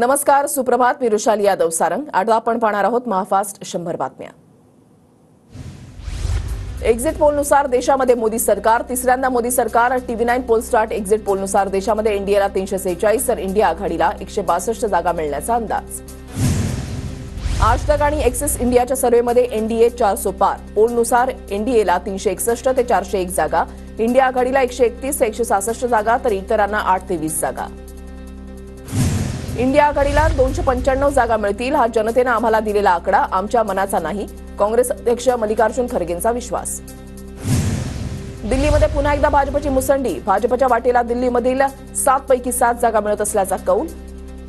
नमस्कार, सुप्रभात. मी रुशाली यादव सारंग. आता आपण पाहणार आहोत महाफास्ट 100 बातम्या. एक्झिट पोलनुसार देशामध्ये मोदी सरकार, तिसऱ्यांदा मोदी सरकार. TV9 पोलस्टार्ट एक्झिट पोलनुसार देशामध्ये एनडीएला 346 तर इंडिया आघाडीला 162 जागा मिळण्याचा अंदाज. आज तक आणि एक्सिस इंडियाच्या सर्व्हेमध्ये एनडीए 400 पार. पोलनुसार एनडीएला 361 ते 401 जागा, इंडिया आघाडीला 131 ते 166 जागा तर इतरांना 8 ते 20 जागा. इंडिया आघाडीला 295 जागा मिळतील. हा जनतेनं आम्हाला दिलेला आकडा आमच्या मनाचा नाही, काँग्रेस अध्यक्ष मल्लिकार्जुन खरगेंचा विश्वास. दिल्लीमध्ये पुन्हा एकदा भाजपची मुसंडी. भाजपच्या वाटेला दिल्लीमधील 7 पैकी 7 जागा मिळत असल्याचा कौल.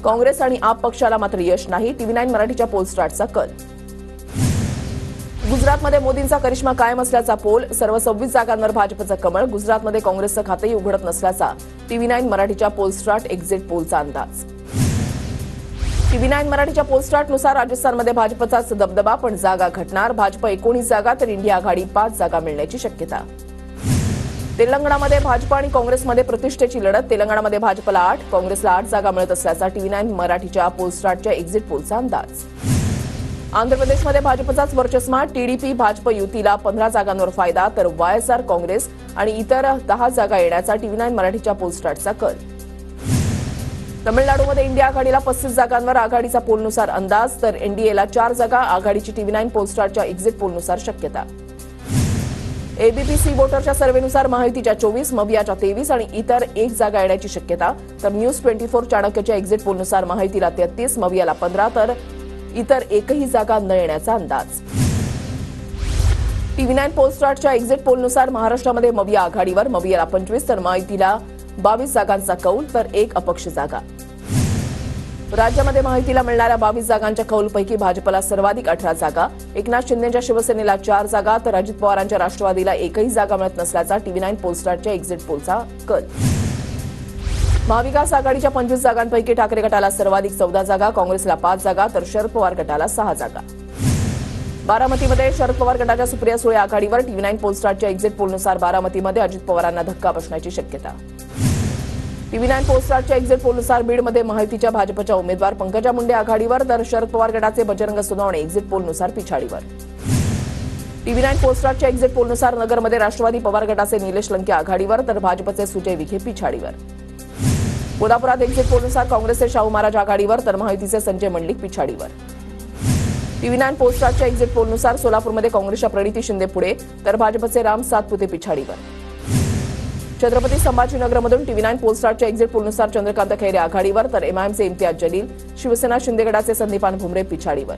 काँग्रेस आणि आप पक्षाला मात्र यश नाही. TV9 मराठीच्या पोलस्टार्टचा कल. गुजरातमध्ये मोदींचा करिश्मा कायम असल्याचा पोल. सर्व 26 जागांवर भाजपचं कमळ. गुजरातमध्ये काँग्रेसचं खातंही उघडत नसल्याचा TV9 मराठीच्या पोलस्टार्ट एक्झिट पोलचा अंदाज. TV9 मराठीच्या पोलस्टार्टनुसार राजस्थानमध्ये भाजपचाच दबदबा, पण जागा घटणार. भाजप 19 जागा तर इंडिया आघाडी 5 जागा मिळण्याची शक्यता. तेलंगणामध्ये भाजप आणि काँग्रेसमध्ये प्रतिष्ठेची लढत. तेलंगणामध्ये भाजपला 8, काँग्रेसला 8 जागा मिळत असल्याचा TV9 मराठीच्या पोलस्टार्टच्या एक्झिट पोलचा अंदाज. आंध्र प्रदेशमध्ये भाजपचाच वर्चस्व. TDP भाजप युतीला 15 जागांवर फायदा तर YSR काँग्रेस आणि इतर 10 जागा येण्याचा TV9 मराठीच्या पोलस्टार्टचा कल. तमिळनाडूमध्ये इंडिया आघाडीला 35 जागांवर आघाडीचा पोलनुसार अंदाज तर एनडीएला 4 जागा. आघाडीची TV9 पोलस्टारच्या एक्झिट पोलनुसार शक्यता. एबीपी वोटरच्या सर्व्हेनुसार महायुतीच्या 24, मवियाच्या 23 आणि इतर 1 जागा येण्याची शक्यता. तर न्यूज 24 चाणक्यच्या एक्झिट पोलनुसार महायुतीला 33, मवियाला 15 तर इतर एकही जागा न येण्याचा अंदाज. TV9 पोलस्टारच्या एक्झिट पोलनुसार महाराष्ट्रामध्ये मविया आघाडीवर, मवियाला 25 तर महायुतीला 22 जागांचा कौल तर 1 अपक्ष जागा. राज्यामध्ये महायुतीला मिळणाऱ्या 22 जागांच्या कौलपैकी भाजपला सर्वाधिक 18 जागा, एकनाथ शिंदेच्या शिवसेनेला 4 जागा तर अजित पवारांच्या राष्ट्रवादीला एकही जागा मिळत नसल्याचा TV9 पोलस्टारच्या एक्झिट पोलचा कल. महाविकास आघाडीच्या 25 जागांपैकी ठाकरे गटाला सर्वाधिक 14 जागा, काँग्रेसला 5 जागा तर शरद पवार गटाला 6 जागा. बारामतीमध्ये शरद पवार गटाच्या सुप्रिया सुळे आघाडीवर. TV9 पोलस्टारच्या एक्झिट पोलनुसार बारामतीमध्ये अजित पवारांना धक्का बसण्याची शक्यता. TV9 पोलस्टारच्या एक्झिट पोलनुसार बीडमध्ये महायुतीच्या भाजपच्या उमेदवार पंकजा मुंडे आघाडीवर तर शरद पवार गटाचे बजरंग सोनवणे एक्झिट पोलनुसार पिछाडीवर. TV9 पोलस्टारच्या एक्झिट पोलनुसार नगरमध्ये राष्ट्रवादी पवार गटाचे निलेश लंके आघाडीवर तर भाजपचे सुजय विखे पिछाडीवर. कोल्हापुरात एक्झिट पोलनुसार काँग्रेसचे शाहू महाराज आघाडीवर तर महायुतीचे संजय मंडलिक पिछाडीवर. TV9 पोलस्टारच्या एक्झिट पोलनुसार सोलापूरमध्ये काँग्रेसच्या प्रणिती शिंदे पुढे तर भाजपचे राम सातपुते पिछाडीवर. छत्रपती संभाजीनगरमधून TV9 पोलस्टारच्या एक्झिट पोलनुसार चंद्रकांत खैरे आघाडीवर तर MIMचे इम्तियाज जलील, शिवसेना शिंदे गटाचे संदीपान भुमरे पिछाडीवर.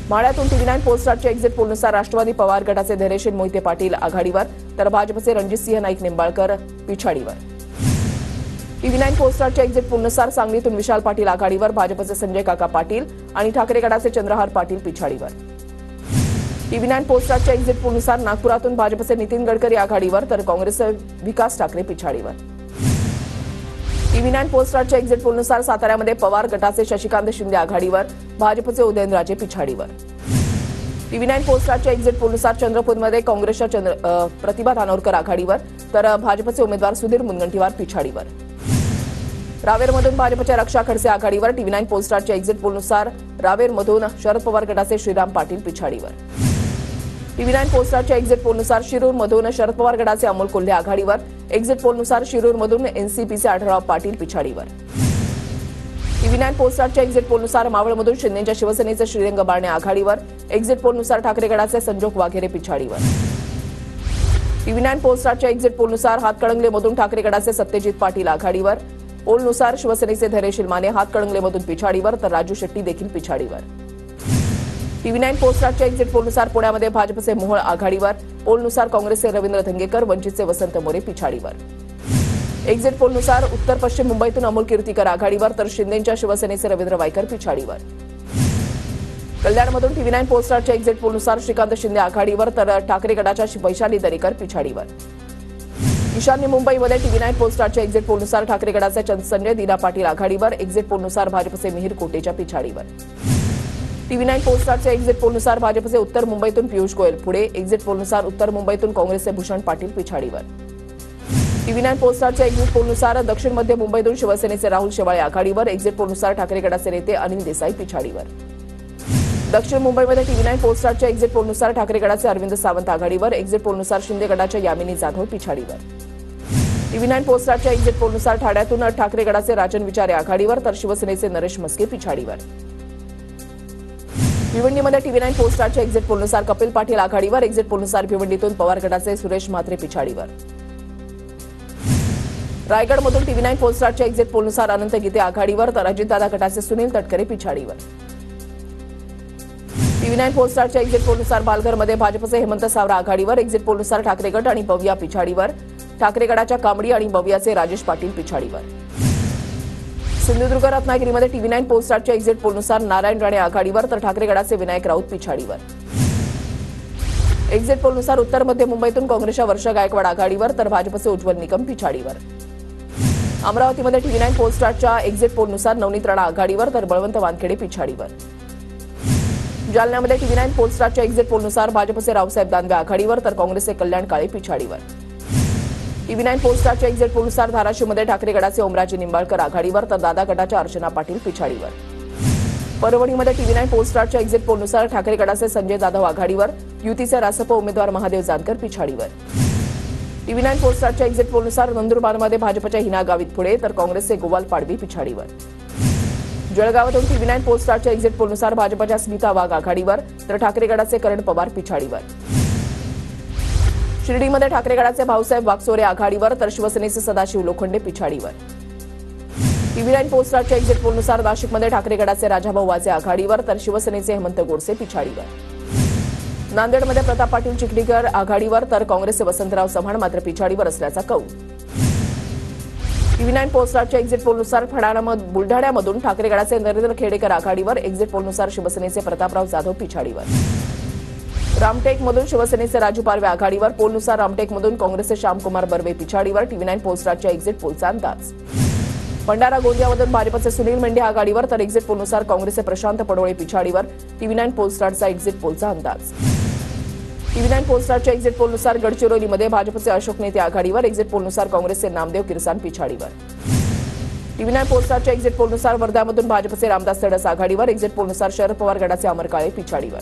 माढ्यातून TV9 पोलस्टारच्या एक्झिट पोलनुसार राष्ट्रवादी पवार गटाचे धैर्यशील मोहिते पाटील आघाडीवर तर भाजपचे रणजितसिंह नाईक निंबाळकर पिछाडीवर. TV9 पोलस्टारच्या एक्झिट पोलनुसार सांगलीतून विशाल पाटील आघाडीवर, भाजपचे संजय काका पाटील आणि ठाकरे गटाचे चंद्रहार पाटील पिछाडीवर. TV9 पोलस्टारच्या एक्झिट पोलनुसार नागपुरातून भाजपचे नितीन गडकरी आघाडीवर तर काँग्रेसचे विकास ठाकरे पिछाडीवर. TV9 पोलस्टारच्या एक्झिट पोलनुसार साताऱ्यामध्ये पवार गटाचे शशिकांत शिंदे आघाडीवर, भाजपचे उदयनराजे पिछाडीवर. TV9 पोलस्टारच्या एक्झिट पोलनुसार चंद्रपूरमध्ये काँग्रेसच्या प्रतिभा धानोरकर आघाडीवर तर भाजपचे उमेदवार सुधीर मुनगंटीवार पिछाडीवर. रावेरमधून भाजपच्या रक्षा खडसे आघाडीवर. TV9 पोलस्टारच्या एक्झिट पोलनुसार रावेरमधून शरद पवार गटाचे श्रीराम पाटील पिछाडीवर. TV9 पोलस्टारच्या एक्झिट पोलनुसार शिरूरमधून शरद पवार गटाचे अमोल कोल्हे आघाडीवर. एक्झिट पोलनुसार शिरूरमधून एनसीपीचे आढळराव पाटील पिछाडीवर. TV9 पोलस्टारच्या एक्झिट पोलनुसार मावळमधून शिंदेच्या शिवसेनेचे श्रीरंग बारणे आघाडीवर. एक्झिट पोलनुसार ठाकरे गटाचे संजोग वाघेरे पिछाडीवर. TV9 पोलस्टारच्या एक्झिट पोलनुसार हातकणंगलेमधून ठाकरे गटाचे सत्यजित पाटील आघाडीवर. पोलनुसार शिवसेनेचे धैर्यशील माने हातकणंगलेमधून पिछाडीवर तर राजू शेट्टी देखील पिछाडीवर. TV9 पोलस्टारच्या एक्झिट पोलनुसार पुण्यामध्ये भाजपचे मोहोळ आघाडीवर. पोलनुसार काँग्रेसचे रवींद्र धंगेकर, वंचितचे वसंत मोरे पिछाडीवर. एक्झिट पोलनुसार उत्तर पश्चिम मुंबईतून अमोल कीर्तीकर आघाडीवर तर शिंदेच्या शिवसेनेचे रवींद्र वायकर पिछाडीवर. कल्याणमधून TV9 पोलस्टारच्या एक्झिट पोलनुसार श्रीकांत शिंदे आघाडीवर तर ठाकरे गटाच्या वैशाली दरेकर पिछाडीवर. ईशान्य मुंबईमध्ये TV9 पोलस्टारच्या एक्झिट पोलनुसार ठाकरे गटाचे संजय दीना पाटील आघाडीवर. एक्झिट पोलनुसार भाजपचे मिहिर कोटेच्या पिछाडीवर. TV9 पोलस्टारच्या एक्झिट पोलनुसार भाजपचे उत्तर मुंबईतून पियुष गोयल पुढे. एक्झिट पोलनुसार उत्तर मुंबईतून काँग्रेसचे भूषण पाटील पिछाडीवर. TV9 पोस्टारच्या एक्झिट पोलनुसार दक्षिण मध्य मुंबईतून शिवसेनेचे राहुल शेवाळे आघाडीवर, एक्झिट पोलनुसार ठाकरे गटाचे नेते अनिल देसाई पिछाडीवर. दक्षिण मुंबईमध्ये TV9 पोस्टारच्या एक्झिट पोलनुसार ठाकरे गटाचे अरविंद सावंत आघाडीवर, एक्झिट पोलनुसार शिंदे गटाच्या यामिनी जाधव पिछाडीवर. TV9 पोस्टारच्या एक्झिट पोलनुसार ठाण्यातून ठाकरे गटाचे राजन विचारे आघाडीवर, तर शिवसेनेचे नरेश म्हस्के पिछाडीवर. भिवंडीमध्ये TV9 पोस्टारच्या एक्झिट पोलनुसार कपिल पाटील आघाडीवर, एक्झिट पोलनुसार भिवंडीतून पवार गटाचे सुरेश म्हात्रे पिछाडीवर. रायगडमधून TV9 पोस्टारच्या एक्झिट पोलनुसार अनंत गीते आघाडीवर, तर अजितदादा गटाचे सुनील तटकरे पिछाडीवर. TV9 पोस्टारच्या एक्झिट पोलनुसार पालघरमध्ये भाजपचे हेमंत सावरा आघाडीवर, एक्झिट पोलनुसार ठाकरे गट आणि बविया पिछाडीवर, ठाकरे गटाच्या कांबडी आणि बवियाचे राजेश पाटील पिछाडीवर. सिंधुदुर्ग रत्नागिरीमध्ये TV9 पोस्टारच्या एक्झिट पोलनुसार नारायण राणे आघाडीवर, तर ठाकरे गटाचे विनायक राऊत पिछाडीवर. एक्झिट पोलनुसार उत्तर मध्य मुंबईतून काँग्रेसच्या वर्षा गायकवाड आघाडीवर, तर भाजपचे उज्ज्वल निकम पिछाडीवर. अमरावतीमध्ये TV9 पोस्टारच्या एक्झिट पोलनुसार नवनीत राणा आघाडीवर, तर बळवंत वानखेडे पिछाडीवर. जालन्यामध्ये TV9 पोस्टारच्या एक्झिट पोलनुसार भाजपचे रावसाहेब दानवे आघाडीवर, तर काँग्रेसचे कल्याण काळे पिछाडीवर. TV9 पोस्टारच्या एक्झिट पोलनुसार धाराशिवमध्ये ठाकरे गटाचे ओमराजे निंबाळकर आघाडीवर, तर दादा गटाच्या अर्चना पाटील पिछाडीवर. परभणीमध्ये TV9 पोस्टारच्या एक्झिट पोलनुसार ठाकरे गटाचे संजय जाधव आघाडीवर, युतीचे रासप उमेदवार महादेव जानकर पिछाडीवर. TV9 पोस्टारच्या एक्झिट पोलनुसार नंदुरबारमध्ये भाजपच्या हिना गावित पुढे, तर काँग्रेसचे गोवाल पाडवी पिछाडीवर. जळगावातून TV9 पोस्टारच्या एक्झिट पोलनुसार भाजपच्या स्मिता वाघ आघाडीवर, तर ठाकरे गटाचे करण पवार पिछाडीवर. शिर्डीमध्ये ठाकरे गटाचे भाऊसाहेब वागचोरे आघाडीवर, तर शिवसेनेचे सदाशिव लोखंडे पिछाडीवर. TV9 पोस्टारच्या एक्झिट पोलनुसार नाशिकमध्ये ठाकरे गटाचे राजाभाऊ वाजे आघाडीवर, तर शिवसेनेचे हेमंत गोडसे पिछाडीवर. नांदेडमध्ये प्रताप पाटील चिखलीकर आघाडीवर, तर काँग्रेसचे वसंतराव चव्हाण मात्र पिछाडीवर असल्याचा कौल. TV9 पोस्टारच्या एक्झिट पोलनुसार बुलढाण्यामधून ठाकरे गटाचे नरेंद्र खेडेकर आघाडीवर, एक्झिट पोलनुसार शिवसेनेचे प्रतापराव जाधव पिछाडीवर. रामटेकमधून शिवसेनेचे राजू पारवे आघाडीवर, पोलनुसार रामटेकमधून काँग्रेसचे श्यामकुमार बर्वे पिछाडीवर. TV9 पोस्टारच्या एक्झिट पोलचा अंदाज. भंडारा गोंदियामधून भाजपचे सुनील मेंढे आघाडीवर, तर एक्झिट पोलनुसार काँग्रेसचे प्रशांत पडोळे पिछाडीवर. TV9 पोस्टारचा एक्झिट पोलचा अंदाज. TV9 पोस्टारच्या एक्झिट पोलनुसार गडचिरोलीमध्ये भाजपचे अशोक नेते आघाडीवर, एक्झिट पोलनुसार काँग्रेसचे नामदेव किरसान पिछाडीवर. TV9 पोस्टारच्या एक्झिट पोलनुसार वर्ध्यामधून भाजपचे रामदास तडस आघाडीवर, एक्झिट पोलनुसार शरद पवार गटाचे अमर काळे पिछाडीवर.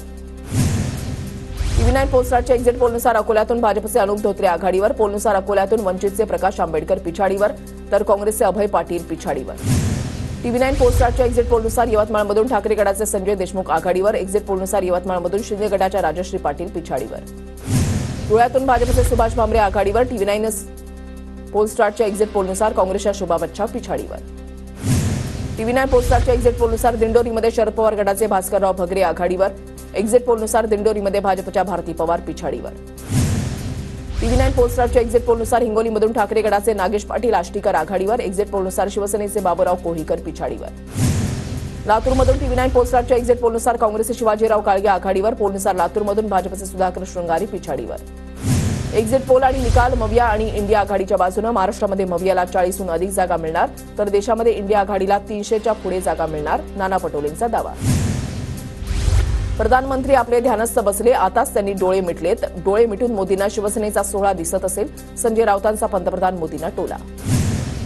TV9 पोस्टारच्या एक्झिट पोलनुसार अकोल्यातून भाजपचे अनुप धोत्रे आघाडीवर, पोलनुसार अकोल्यातून वंचितचे प्रकाश आंबेडकर पिछाडीवर, तर काँग्रेसचे अभय पाटील पिछाडीवर. TV9 पोस्टारच्या एक्झिट पोलनुसार यवतमाळमधून ठाकरे गटाचे संजय देशमुख आघाडीवर, एक्झिट पोलनुसार यवतमाळमधून शिंदे गटाच्या राजश्री पाटील पिछाडीवर. धुळ्यातून भाजपचे सुभाष भामरे आघाडीवर, TV9 पोस्टारच्या एक्झिट पोलनुसार काँग्रेसच्या शोभा बच्छाव पिछाडीवर. TV9 पोस्टारच्या एक्झिट पोलनुसार दिंडोरीमध्ये शरद पवार गटाचे भास्करराव भगरे आघाडीवर, एक्झिट पोलनुसार दिंडोरीमध्ये भाजपच्या भारती पवार पिछाडीवर. TV9 पोस्टारच्या एक्झिट पोलनुसार हिंगोलीमधून ठाकरे गटाचे नागेश पाटील आष्टीकर आघाडीवर, एक्झिट पोलनुसार शिवसेनेचे बाबूराव कोळीकर पिछाडीवर. लातूरमधून TV9 पोस्टारच्या एक्झिट पोलनुसार काँग्रेसचे शिवाजीराव काळगे आघाडीवर, पोलनुसार लातूरमधून भाजपचे सुधाकर शृंगारी पिछाडीवर. एक्झिट पोल आणि निकाल मविया आणि इंडिया आघाडीच्या बाजूने. महाराष्ट्रामध्ये मवियाला 40हून अधिक जागा मिळणार, तर देशामध्ये इंडिया आघाडीला 300च्या पुढे जागा मिळणार, नाना पटोलेंचा दावा. प्रधानमंत्री आपले ध्यानस्थ बसले, आताच त्यांनी डोळे मिटलेत. डोळे मिटून मोदींना शिवसेनेचा सोहळा दिसत असेल, संजय राऊतांचा पंतप्रधान मोदींना टोला.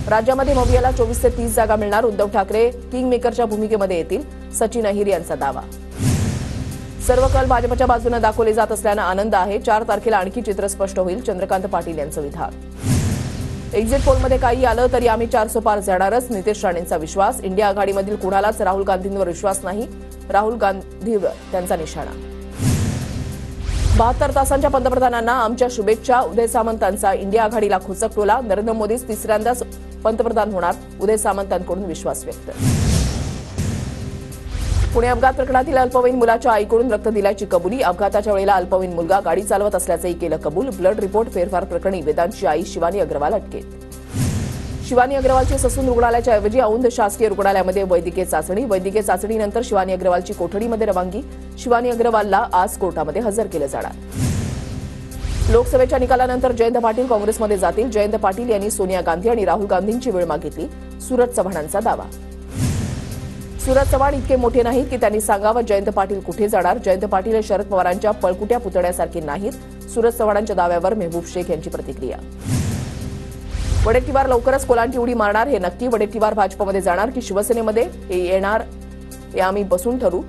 राज्यामध्ये मवियाला 24 ते 30 जागा मिळणार, उद्धव ठाकरे किंगमेकरच्या भूमिकेमध्ये येतील, सचिन अहिर यांचा दावा. सर्व कल भाजपच्या बाजूने दाखवले जात असल्याने आनंद आहे. 4 तारखेला आणखी चित्र स्पष्ट होईल, चंद्रकांत पाटील यांचं विधान. एक्झिट पोलमध्ये काही आलं तरी आम्ही 400 पार जाणारच, नितेश राणेंचा विश्वास. इंडिया आघाडीमधील कुणालाच राहुल गांधींवर विश्वास नाही, राहुल गांधीवर त्यांचा निशाणा. 72 तासांच्या पंतप्रधानांना आमच्या शुभेच्छा. उदय सामंतांचा इंडिया आघाडीला खोचक टोला. नरेंद्र मोदीच तिसऱ्यांदाच पंतप्रधान होणार, उदय सामंतांकडून विश्वास व्यक्त. पुणे अपघात प्रकरणातील अल्पवयीन मुलाच्या आईकडून रक्त दिल्याची कबुली. अपघाताच्या वेळेला अल्पवयीन मुलगा गाडी चालवत असल्याचंही केलं कबूल. ब्लड रिपोर्ट फेरफार प्रकरणी वेदांतची आई शिवानी अग्रवाल अटकेत. शिवानी अग्रवालची ससून रुग्णालयाच्या ऐवजी औंध शासकीय रुग्णालयामध्ये वैद्यकीय चाचणी. वैद्यकीय चाचणीनंतर शिवानी अग्रवालची कोठडीमध्ये रवानगी. शिवानी अग्रवालला आज कोर्टामध्ये हजर केलं जाणार. लोकसभेच्या निकालानंतर जयंत पाटील काँग्रेसमध्ये जातील. जयंत पाटील यांनी सोनिया गांधी आणि राहुल गांधींची वेळ मागितली, सूरज चव्हाणांचा दावा. सूरज चव्हाण इतके मोठे नाहीत की त्यांनी सांगावं जयंत पाटील कुठे जाणार. जयंत पाटील हे शरद पवारांच्या पळकुट्या पुतण्यासारखे नाहीत. सूरज चव्हाणांच्या दाव्यावर मेहबूब शेख यांची प्रतिक्रिया. वडेट्टीवार लवकरच कोलांटी उडी मारणार हे नक्की. वडेट्टीवार भाजपमध्ये जाणार की शिवसेनेमध्ये हे येणार हे आम्ही बसून ठरू.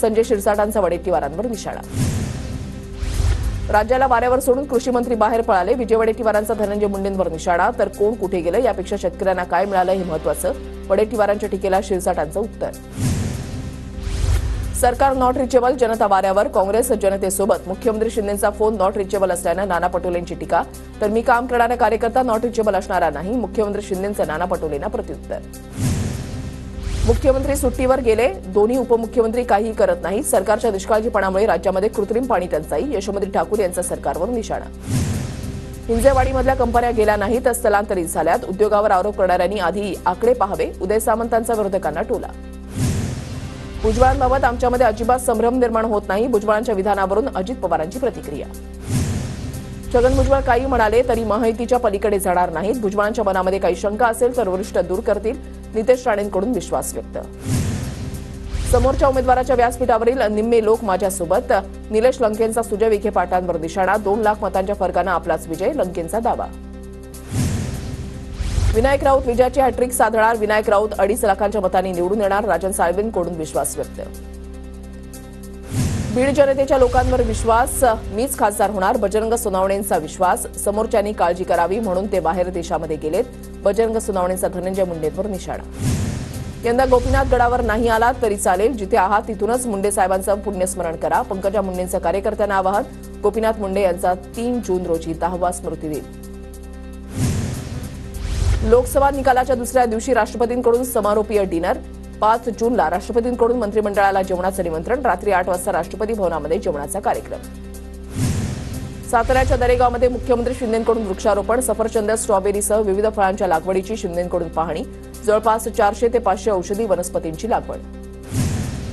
संजय शिरसाटांचा वडेट्टीवारांवर निशाणा. राज्याला वाऱ्यावर सोडून कृषी मंत्री बाहेर पळाले. विजय वडेट्टीवारांचा धनंजय मुंडेंवर निशाणा. तर कोण कुठे गेलं यापेक्षा शेतकऱ्यांना काय मिळालं हे महत्त्वाचं. वडेट्टीवारांच्या टीकेला शिरसाटांचं उत्तर. सरकार नॉट रिचेबल, जनता वाऱ्यावर. काँग्रेस जनतेसोबत. मुख्यमंत्री शिंदेंचा फोन नॉट रिचेबल असल्यानं नाना पटोलेंची टीका. तर मी काम करणारा कार्यकर्ता नॉट रिचेबल असणारा नाही. मुख्यमंत्री शिंदेंचं नाना पटोलेंना प्रत्युत्तर. मुख्यमंत्री सुट्टीवर गेले. दोन्ही उपमुख्यमंत्री काहीही करत नाहीत. सरकारच्या निष्काळजीपणामुळे राज्यामध्ये कृत्रिम पाणी टंचाई. यशोमती ठाकूर यांचा सरकारवर निशाणा. हिंजेवाडीमधल्या कंपन्या गेल्या नाहीत तर स्थलांतरित झाल्यात. उद्योगावर आरोप करणाऱ्यांनी आधी आकडे पाहावे. उदय सामंतांचा विरोधकांना टोला. भुजबळांबाबत आमच्यामध्ये अजिबात संभ्रम निर्माण होत नाही. भुजबळांच्या विधानावरून अजित पवारांची प्रतिक्रिया. छगन भुजबळ काही म्हणाले तरी महायुतीच्या पलीकडे जाणार नाहीत. भुजबळांच्या मनामध्ये काही शंका असेल तर वरिष्ठ दूर करतील. नितेश राणेंकडून विश्वास व्यक्त. समोरच्या उमेदवाराच्या व्यासपीठावरील निम्मे लोक माझ्यासोबत. निलेश लंकेंचा सुजय विखे पाटलांवर निशाणा. 2 लाख मतांच्या फरकानं आपलाच विजय. लंकेंचा दावा. विनायक राऊत विजयाची हॅट्रिक साधणार. विनायक राऊत 2.5 लाखांच्या मतांनी निवडून येणार. राजन साळवेंकडून विश्वास व्यक्त. बीड जनतेच्या लोकांवर विश्वास. मीच खासदार होणार. बजरंग सोनावणेंचा विश्वास. समोरच्यांनी काळजी करावी म्हणून ते बाहेर देशामध्ये गेलेत. बजरंग सोनावणेंचा धनंजय मुंडेंवर निशाणा. यंदा गोपीनाथ गडावर नाही आलात तरी चालेल. जिथे आहात तिथूनच मुंडे साहेबांचं पुण्यस्मरण करा. पंकजा मुंडेंचं कार्यकर्त्यांना आवाहन. गोपीनाथ मुंडे यांचा 3 जून रोजी 10वा स्मृतिदिन. लोकसभा निकालाच्या दुसऱ्या दिवशी राष्ट्रपतींकडून समारोपीय डिनर. 5 जूनला राष्ट्रपतींकडून मंत्रिमंडळाला जेवणाचं निमंत्रण. रात्री 8 वाजता राष्ट्रपती भवनामध्ये जेवणाचा कार्यक्रम. साताऱ्याच्या दरेगावमध्ये मुख्यमंत्री शिंदेंकडून वृक्षारोपण. सफरचंद, स्ट्रॉबेरीसह विविध फळांच्या लागवडीची शिंदेंकडून पाहणी. जवळपास 400 ते 500 औषधी वनस्पतींची लागवड.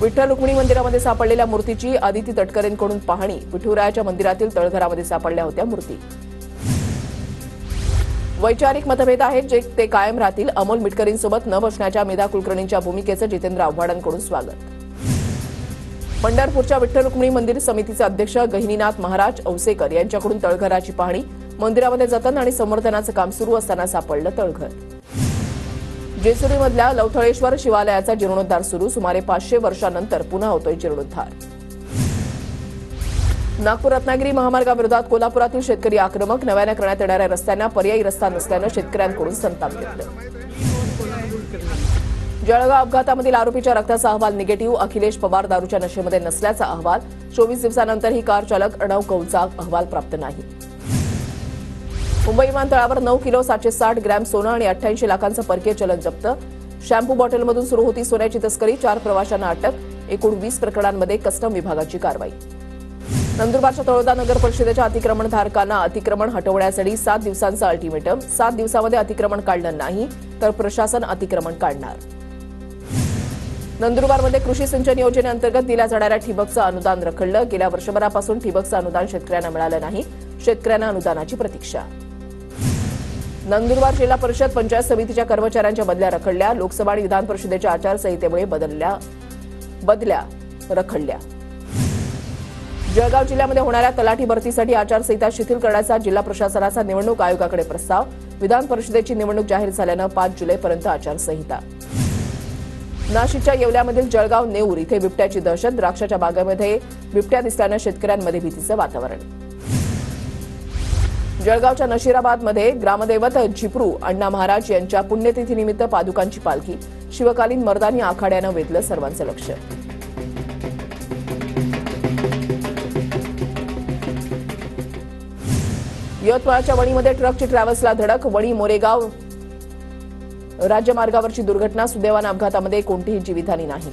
विठ्ठल रुक्मिणी मंदिरामध्ये सापडलेल्या मूर्तीची आदिती तटकरेंकडून पाहणी. विठुरायाच्या मंदिरातील तळघरामध्ये सापडल्या होत्या मूर्ती. वैचारिक मतभेद आहेत जे ते कायम राहतील. अमोल मिटकरींसोबत न बसण्याच्या मेधा कुलकर्णींच्या भूमिकेचं जितेंद्र आव्हाडांकडून स्वागत. पंढरपूरच्या विठ्ठल रुक्मिणी मंदिर समितीचे अध्यक्ष गहिनीनाथ महाराज औसेकर यांच्याकडून तळघराची पाहणी. मंदिरामध्ये जतन आणि संवर्धनाचं काम सुरू असताना सापडलं तळघर. जेजुरीमधल्या लवथळेश्वर शिवालयाचा जीर्णोद्धार सुरू. सुमारे 500 वर्षांनंतर पुन्हा होतोय जीर्णोद्धार. नागपूर रत्नागिरी महामार्गाविरोधात कोल्हापुरातील शेतकरी आक्रमक. नव्यानं करण्यात येणाऱ्या रस्त्यांना पर्यायी रस्ता नसल्यानं शेतकऱ्यांकडून संताप व्यक्त. जळगाव अपघातामधील आरोपीच्या रक्ताचा अहवाल निगेटिव्ह. अखिलेश पवार दारूच्या नशेमध्ये नसल्याचा अहवाल. 24 दिवसानंतरही कार चालक अर्णव कौलचा अहवाल प्राप्त नाही. मुंबई विमानतळावर 9 किलो 760 ग्रॅम सोनं आणि 88 लाखांचं परकीय चलन जप्त. शॅम्पू बॉटलमधून सुरू होती सोन्याची तस्करी. 4 प्रवाशांना अटक. एकूण 20 प्रकरणांमध्ये कस्टम विभागाची कारवाई. नंदुरबारच्या तळोदा नगर परिषदेच्या अतिक्रमणधारकांना अतिक्रमण हटवण्यासाठी 7 दिवसांचं अल्टिमेटम. 7 दिवसामध्ये अतिक्रमण काढलं नाही तर प्रशासन अतिक्रमण काढणार. नंदुरबारमध्ये कृषी सिंचन योजनेअंतर्गत दिल्या जाणाऱ्या ठिबकचं अनुदान रखडलं. गेल्या वर्षभरापासून ठिबकचं अनुदान शेतकऱ्यांना मिळालं नाही. शेतकऱ्यांना अनुदानाची प्रतीक्षा. नंदुरबार जिल्हा परिषद पंचायत समितीच्या कर्मचाऱ्यांच्या बदल्या रखडल्या. लोकसभा आणि विधान परिषदेच्या आचारसंहितेमुळे बदल्या रखडल्या. जळगाव जिल्ह्यामध्ये होणाऱ्या तलाठी भरतीसाठी आचारसंहिता शिथिल करण्याचा जिल्हा प्रशासनाचा निवडणूक आयोगाकडे प्रस्ताव. विधान परिषदेची निवडणूक जाहीर झाल्यानं 5 जुलैपर्यंत आचारसंहिता. नाशिकच्या येवल्यामधील जळगाव नेऊर इथे बिबट्याची दहशत. द्राक्षाच्या बागेमध्ये बिबट्या दिसल्यानं शेतकऱ्यांमध्ये भीतीचं वातावरण. जळगावच्या नशिराबादमध्ये ग्रामदैवत झिपरू अण्णा महाराज यांच्या पुण्यतिथीनिमित्त पादुकांची पालखी. शिवकालीन मर्दानी आखाड्यानं वेधलं सर्वांचं लक्ष. यवतमाळच्या वणीमध्ये ट्रकची ट्रॅव्हल्सला धडक. वणी मोरेगाव राज्यमार्गावरची दुर्घटना. सुदैवानं अपघातामध्ये कोणतीही जीवितहानी नाही.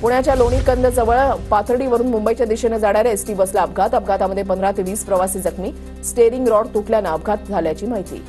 पुण्याच्या लोणीकंद जवळ पाथर्डीवरून मुंबईच्या दिशेनं जाणाऱ्या एसटी बसला अपघात. अपघातामध्ये 15 ते 20 प्रवासी जखमी. स्टेअरिंग रॉड तुटल्यानं अपघात झाल्याची माहिती.